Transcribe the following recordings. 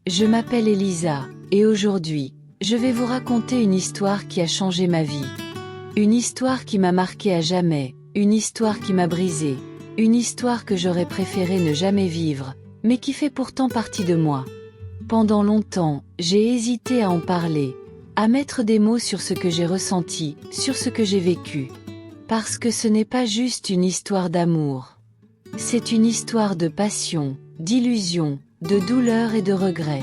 Je m'appelle Elisa, et aujourd'hui, je vais vous raconter une histoire qui a changé ma vie. Une histoire qui m'a marqué à jamais, une histoire qui m'a brisé, une histoire que j'aurais préféré ne jamais vivre, mais qui fait pourtant partie de moi. Pendant longtemps, j'ai hésité à en parler, à mettre des mots sur ce que j'ai ressenti, sur ce que j'ai vécu. Parce que ce n'est pas juste une histoire d'amour. C'est une histoire de passion, d'illusion, de douleur et de regret.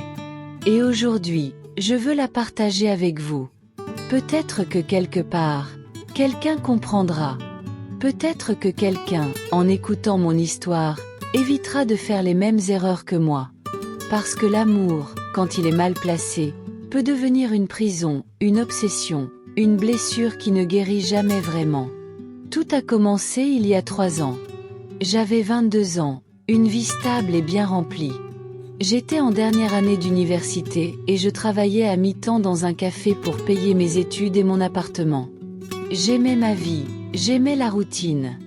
Et aujourd'hui, je veux la partager avec vous. Peut-être que quelque part, quelqu'un comprendra. Peut-être que quelqu'un, en écoutant mon histoire, évitera de faire les mêmes erreurs que moi. Parce que l'amour, quand il est mal placé, peut devenir une prison, une obsession, une blessure qui ne guérit jamais vraiment. Tout a commencé il y a 3 ans. J'avais 22 ans, une vie stable et bien remplie. J'étais en dernière année d'université et je travaillais à mi-temps dans un café pour payer mes études et mon appartement. J'aimais ma vie, j'aimais la routine.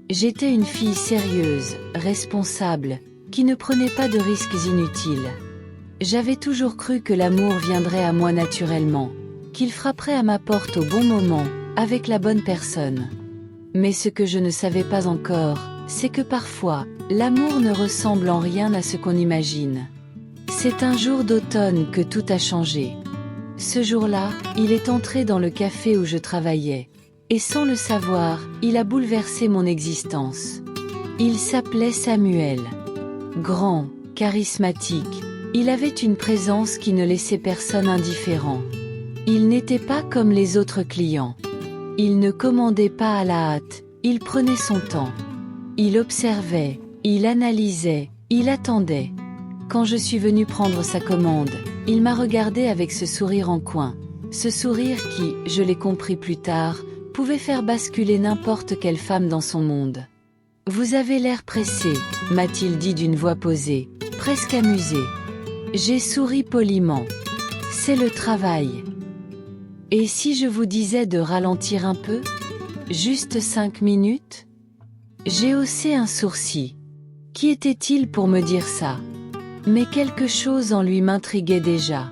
J'étais une fille sérieuse, responsable, qui ne prenait pas de risques inutiles. J'avais toujours cru que l'amour viendrait à moi naturellement, qu'il frapperait à ma porte au bon moment, avec la bonne personne. Mais ce que je ne savais pas encore, c'est que parfois, l'amour ne ressemble en rien à ce qu'on imagine. C'est un jour d'automne que tout a changé. Ce jour-là, il est entré dans le café où je travaillais. Et sans le savoir, il a bouleversé mon existence. Il s'appelait Samuel. Grand, charismatique, il avait une présence qui ne laissait personne indifférent. Il n'était pas comme les autres clients. Il ne commandait pas à la hâte, il prenait son temps. Il observait, il analysait, il attendait. Quand je suis venue prendre sa commande, il m'a regardé avec ce sourire en coin. Ce sourire qui, je l'ai compris plus tard, pouvait faire basculer n'importe quelle femme dans son monde. « Vous avez l'air pressé », m'a-t-il dit d'une voix posée, presque amusée. J'ai souri poliment. C'est le travail. Et si je vous disais de ralentir un peu? Juste 5 minutes? J'ai haussé un sourcil. Qui était-il pour me dire ça? Mais quelque chose en lui m'intriguait déjà.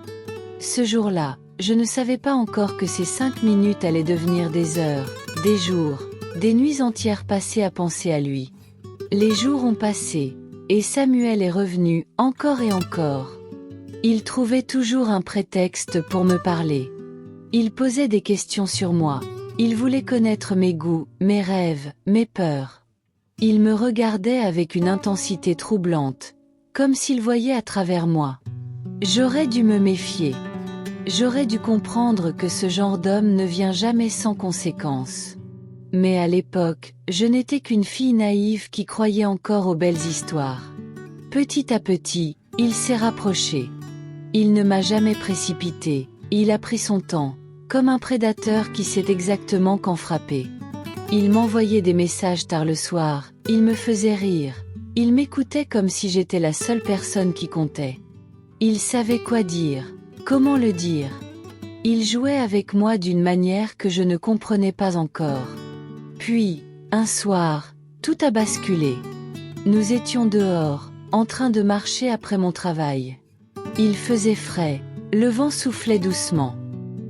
Ce jour-là, je ne savais pas encore que ces 5 minutes allaient devenir des heures, des jours, des nuits entières passées à penser à lui. Les jours ont passé, et Samuel est revenu, encore et encore. Il trouvait toujours un prétexte pour me parler. Il posait des questions sur moi, il voulait connaître mes goûts, mes rêves, mes peurs. Il me regardait avec une intensité troublante, comme s'il voyait à travers moi. J'aurais dû me méfier. J'aurais dû comprendre que ce genre d'homme ne vient jamais sans conséquences. Mais à l'époque, je n'étais qu'une fille naïve qui croyait encore aux belles histoires. Petit à petit, il s'est rapproché. Il ne m'a jamais précipité, il a pris son temps, comme un prédateur qui sait exactement quand frapper. Il m'envoyait des messages tard le soir, il me faisait rire, il m'écoutait comme si j'étais la seule personne qui comptait. Il savait quoi dire, comment le dire. Il jouait avec moi d'une manière que je ne comprenais pas encore. Puis, un soir, tout a basculé. Nous étions dehors, en train de marcher après mon travail. Il faisait frais, le vent soufflait doucement.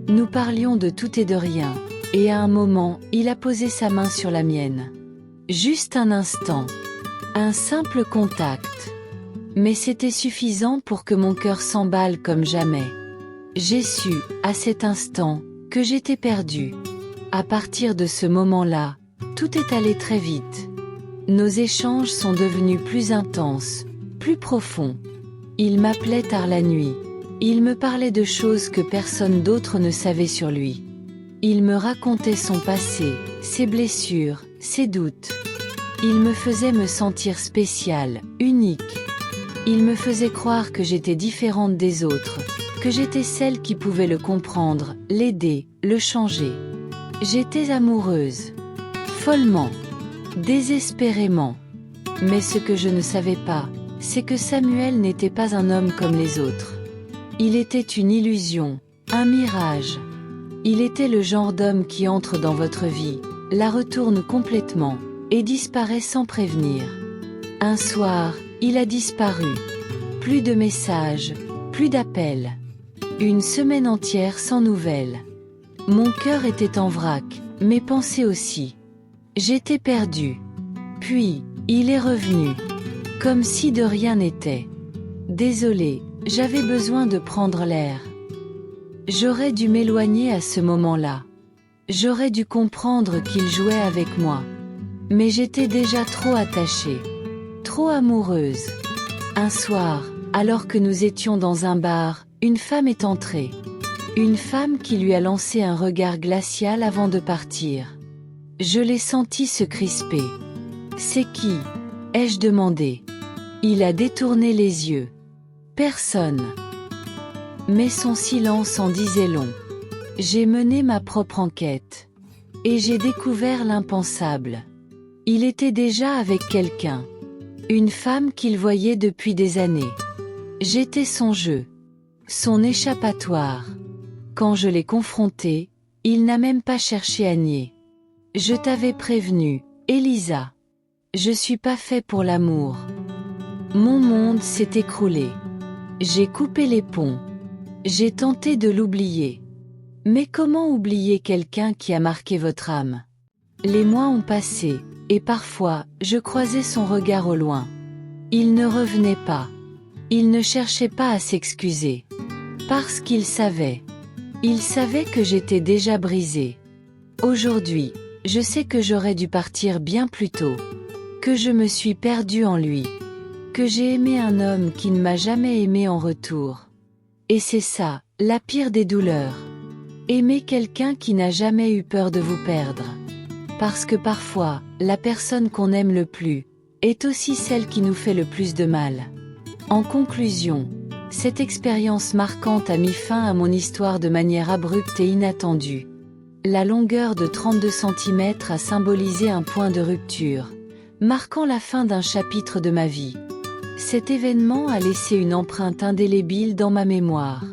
Nous parlions de tout et de rien, et à un moment, il a posé sa main sur la mienne. Juste un instant. Un simple contact. Mais c'était suffisant pour que mon cœur s'emballe comme jamais. J'ai su, à cet instant, que j'étais perdue. À partir de ce moment-là, tout est allé très vite. Nos échanges sont devenus plus intenses, plus profonds. Il m'appelait tard la nuit. Il me parlait de choses que personne d'autre ne savait sur lui. Il me racontait son passé, ses blessures, ses doutes. Il me faisait me sentir spéciale, unique. Il me faisait croire que j'étais différente des autres, que j'étais celle qui pouvait le comprendre, l'aider, le changer. J'étais amoureuse. Follement. Désespérément. Mais ce que je ne savais pas, c'est que Samuel n'était pas un homme comme les autres. Il était une illusion, un mirage. Il était le genre d'homme qui entre dans votre vie, la retourne complètement, et disparaît sans prévenir. Un soir, il a disparu. Plus de messages, Plus d'appels. Une semaine entière sans nouvelles. Mon cœur était en vrac, mes pensées aussi. J'étais perdue. Puis, il est revenu. Comme si de rien n'était. Désolée, j'avais besoin de prendre l'air. J'aurais dû m'éloigner à ce moment-là. J'aurais dû comprendre qu'il jouait avec moi. Mais j'étais déjà trop attachée. Trop amoureuse. Un soir, alors que nous étions dans un bar, une femme est entrée. Une femme qui lui a lancé un regard glacial avant de partir. Je l'ai senti se crisper. « C'est qui ?» ai-je demandé. Il a détourné les yeux. Personne. Mais son silence en disait long. J'ai mené ma propre enquête. Et j'ai découvert l'impensable. Il était déjà avec quelqu'un. Une femme qu'il voyait depuis des années. J'étais son jeu. Son échappatoire. Quand je l'ai confronté, il n'a même pas cherché à nier. Je t'avais prévenu, Elisa. Je suis pas fait pour l'amour. Mon monde s'est écroulé. J'ai coupé les ponts. J'ai tenté de l'oublier. Mais comment oublier quelqu'un qui a marqué votre âme? Les mois ont passé, et parfois, je croisais son regard au loin. Il ne revenait pas. Il ne cherchait pas à s'excuser. Parce qu'il savait. Il savait que j'étais déjà brisée. Aujourd'hui, je sais que j'aurais dû partir bien plus tôt. Que je me suis perdue en lui. Que j'ai aimé un homme qui ne m'a jamais aimé en retour. Et c'est ça, la pire des douleurs. Aimer quelqu'un qui n'a jamais eu peur de vous perdre. Parce que parfois, la personne qu'on aime le plus, est aussi celle qui nous fait le plus de mal. En conclusion, cette expérience marquante a mis fin à mon histoire de manière abrupte et inattendue. La longueur de 32 cm a symbolisé un point de rupture, marquant la fin d'un chapitre de ma vie. Cet événement a laissé une empreinte indélébile dans ma mémoire.